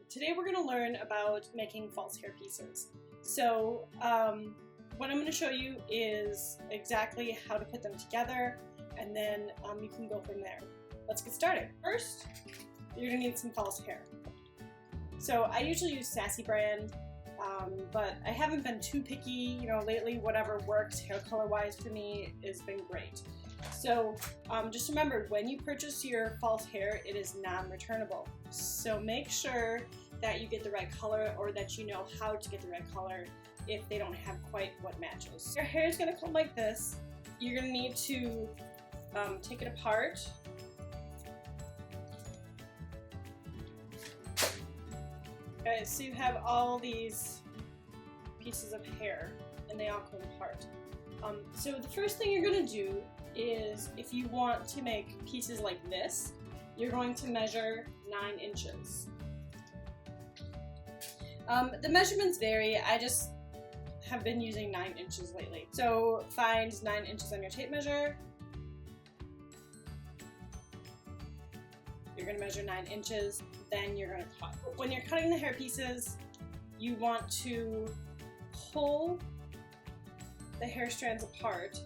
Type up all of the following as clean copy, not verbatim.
Today we're going to learn about making false hair pieces. So what I'm going to show you is exactly how to put them together, and then you can go from there. Let's get started. First, you're going to need some false hair. So I usually use Sassy brand, but I haven't been too picky, lately. Whatever works hair color wise for me has been great. So just remember, when you purchase your false hair, it is non-returnable. So make sure that you get the right color, or that you know how to get the right color if they don't have quite what matches. Your hair is going to come like this. You're going to need to take it apart. Okay, so you have all these pieces of hair, and they all come apart. So the first thing you're going to do is, if you want to make pieces like this, you're going to measure 9 inches. The measurements vary. I just have been using 9 inches lately. So find 9 inches on your tape measure. You're going to measure 9 inches, then you're going to cut. When you're cutting the hair pieces, you want to pull the hair strands apart,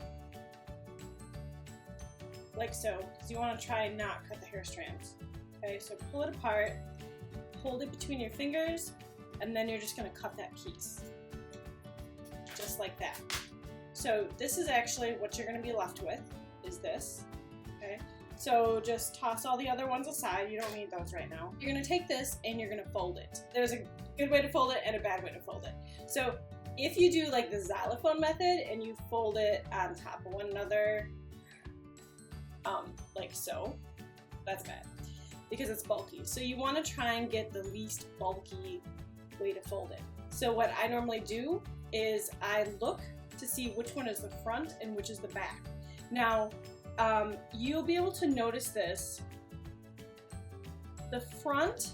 like so, because you want to try and not cut the hair strands. Okay, so pull it apart, hold it between your fingers, and then you're just going to cut that piece, just like that. So this is actually what you're going to be left with, is this. Okay, so just toss all the other ones aside. You don't need those right now. You're going to take this and you're going to fold it. There's a good way to fold it and a bad way to fold it. So if you do like the xylophone method and you fold it on top of one another, like so, that's bad because it's bulky. So you want to try and get the least bulky way to fold it. So what I normally do is I look to see which one is the front and which is the back. Now, you'll be able to notice this. The front,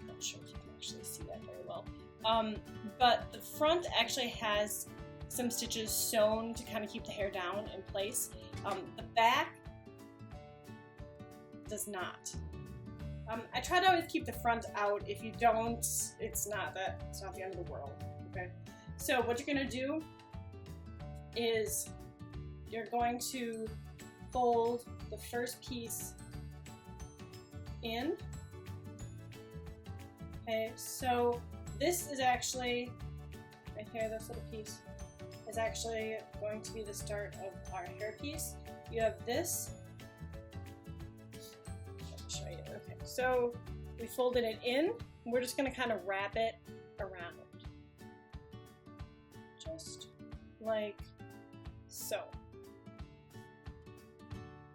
I'm not sure if you can actually see that very well, but the front actually has some stitches sewn to kind of keep the hair down in place. The back does not. I try to always keep the front out. If you don't, it's not the end of the world. Okay. So what you're gonna do is you're going to fold the first piece in. Okay. So this is actually right here. This little piece is actually going to be the start of our hair piece. You have this. Let me show you. Okay, so we folded it in. We're just going to kind of wrap it around, just like so.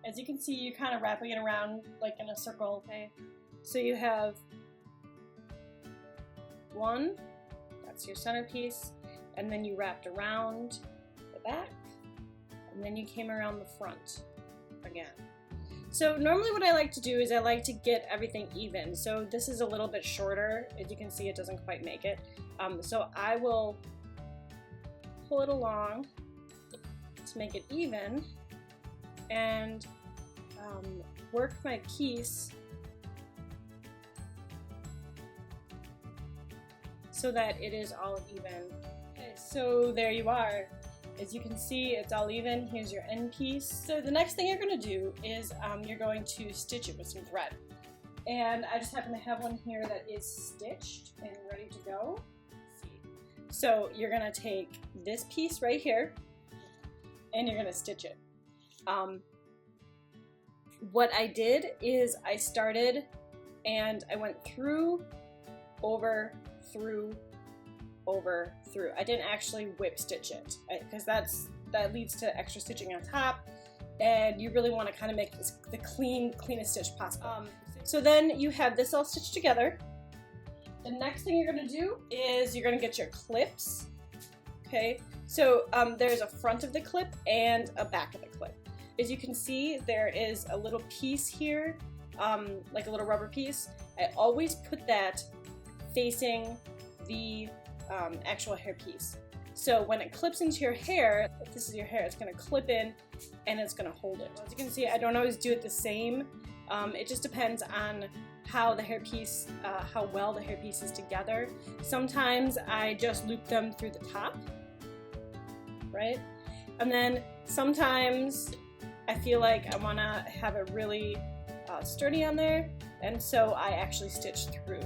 As you can see, you're kind of wrapping it around like in a circle. Okay, so you have one. That's your centerpiece. And then you wrapped around the back, and then you came around the front again. So normally what I like to do is I like to get everything even. So this is a little bit shorter. As you can see, it doesn't quite make it. So I will pull it along to make it even, and work my piece so that it is all even. So there you are. As you can see, it's all even. Here's your end piece. So the next thing you're going to do is you're going to stitch it with some thread. And I just happen to have one here that is stitched and ready to go. Let's see. So you're going to take this piece right here and you're going to stitch it. What I did is I started and I went through, over, through, over, through. I didn't actually whip stitch it because that leads to extra stitching on top, and you really want to kind of make this the cleanest stitch possible. So then you have this all stitched together. The next thing you're going to do is you're going to get your clips. Okay, so there's a front of the clip and a back of the clip. As you can see, there is a little piece here, like a little rubber piece. I always put that facing the actual hair piece. So when it clips into your hair, if this is your hair, it's going to clip in and it's going to hold it. As you can see, I don't always do it the same. It just depends on how the hairpiece, how well the hairpiece is together. Sometimes I just loop them through the top, right? And then sometimes I feel like I want to have it really sturdy on there, and so I actually stitch through,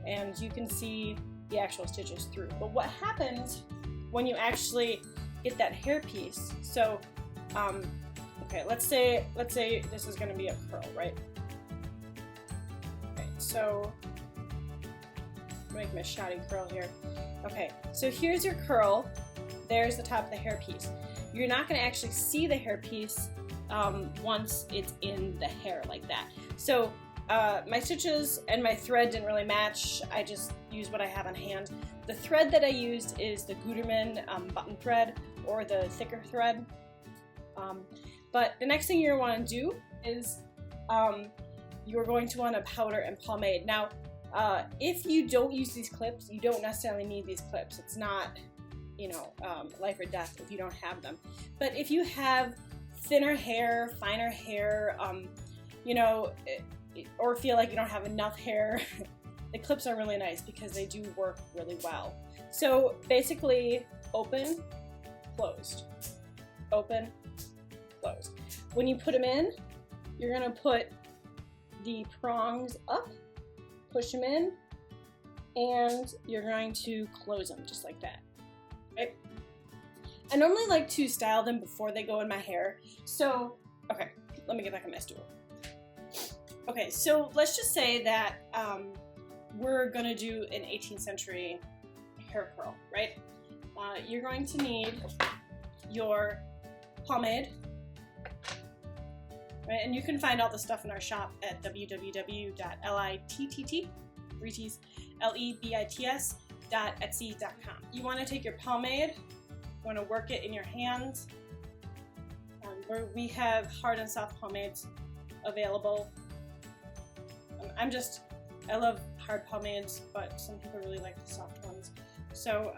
and you can see the actual stitches through. But what happens when you actually get that hairpiece? So, okay, let's say this is going to be a curl, right? Okay, so make my shoddy curl here. Okay, so here's your curl. There's the top of the hairpiece. You're not going to actually see the hairpiece once it's in the hair like that. So my stitches and my thread didn't really match. I just used what I have on hand. The thread that I used is the Gutermann button thread, or the thicker thread. But the next thing you're going to want to do is you're going to want to powder and pomade. Now, if you don't use these clips, you don't necessarily need these clips. It's not, you know, life or death if you don't have them. But if you have thinner hair, finer hair, you know, or feel like you don't have enough hair, the clips are really nice because they do work really well. So basically, open, closed, open, closed. When you put them in, you're gonna put the prongs up, push them in, and you're going to close them just like that, right? I normally like to style them before they go in my hair. So, okay, let me get back on my stool. Okay, so let's just say that we're gonna do an 18th century hair curl, right? You're going to need your pomade, right? And you can find all the stuff in our shop at www.lebits.etsy.com. You want to take your pomade, you want to work it in your hands. We have hard and soft pomades available. I love hard pomades, but some people really like the soft ones. So,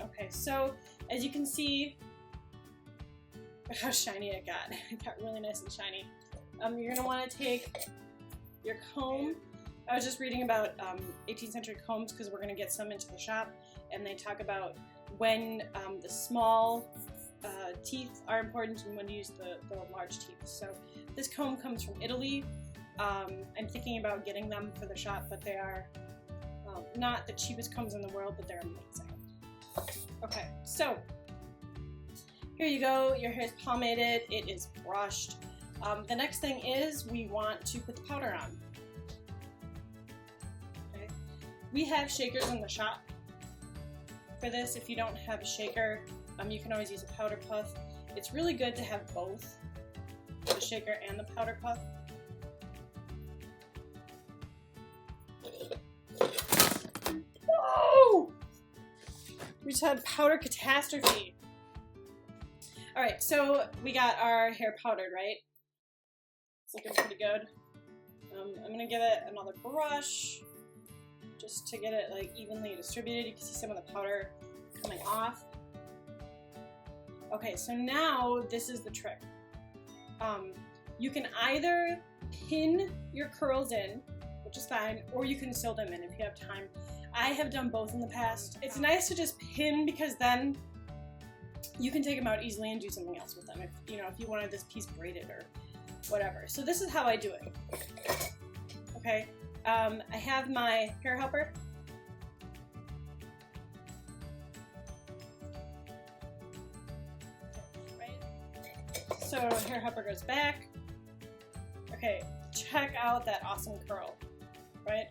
okay, so as you can see, how shiny it got. It got really nice and shiny. You're gonna want to take your comb. I was just reading about 18th century combs because we're gonna get some into the shop, and they talk about when the small teeth are important and when to use the large teeth. So this comb comes from Italy. I'm thinking about getting them for the shop, but they are not the cheapest combs in the world, but they're amazing. Okay, so here you go. Your hair is pomaded. It is brushed. The next thing is we want to put the powder on. Okay. We have shakers in the shop for this. If you don't have a shaker, you can always use a powder puff. It's really good to have both, the shaker and the powder puff. Whoa! We just had powder catastrophe. Alright, so we got our hair powdered, right? It's looking pretty good. I'm gonna give it another brush just to get it like evenly distributed. You can see some of the powder coming off. Okay, so now this is the trick. You can either pin your curls in, which is fine, or you can sew them in if you have time. I have done both in the past. It's nice to just pin because then you can take them out easily and do something else with them. If you wanted this piece braided or whatever. So this is how I do it. Okay, I have my hair helper. So hair helper goes back. Okay, check out that awesome curl, right?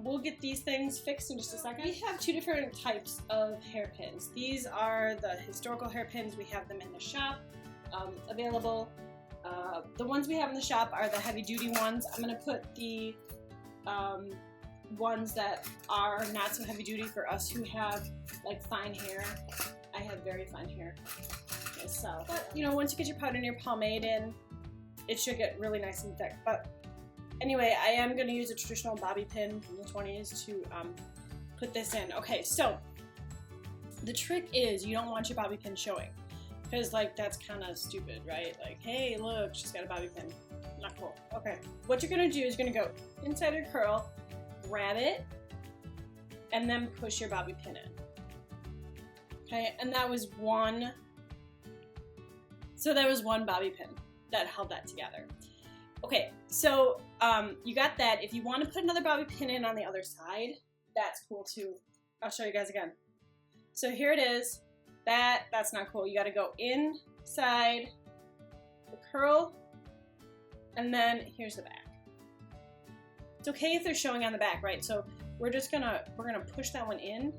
We'll get these things fixed in just a second. We have two different types of hairpins. These are the historical hairpins. We have them in the shop available. The ones we have in the shop are the heavy duty ones. I'm gonna put the ones that are not so heavy duty for us who have like fine hair. I have very fine hair myself. But once you get your powder and your pomade in, it should get really nice and thick. But anyway, I am going to use a traditional bobby pin from the 20s to put this in. Okay, so the trick is you don't want your bobby pin showing. Because, like, that's kind of stupid, right? Like, hey, look, she's got a bobby pin. Not cool. Okay. What you're going to do is you're going to go inside your curl, grab it, and then push your bobby pin in. Okay, and that was one. So that was one bobby pin that held that together. Okay, so you got that. If you want to put another bobby pin in on the other side, that's cool too. I'll show you guys again. So here it is. That's not cool. You got to go inside the curl, and then here's the back. It's okay if they're showing on the back, right? So we're gonna push that one in,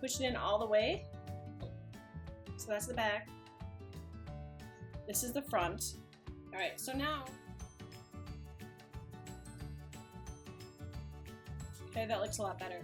push it in all the way. So that's the back. This is the front. All right. So now, okay, that looks a lot better.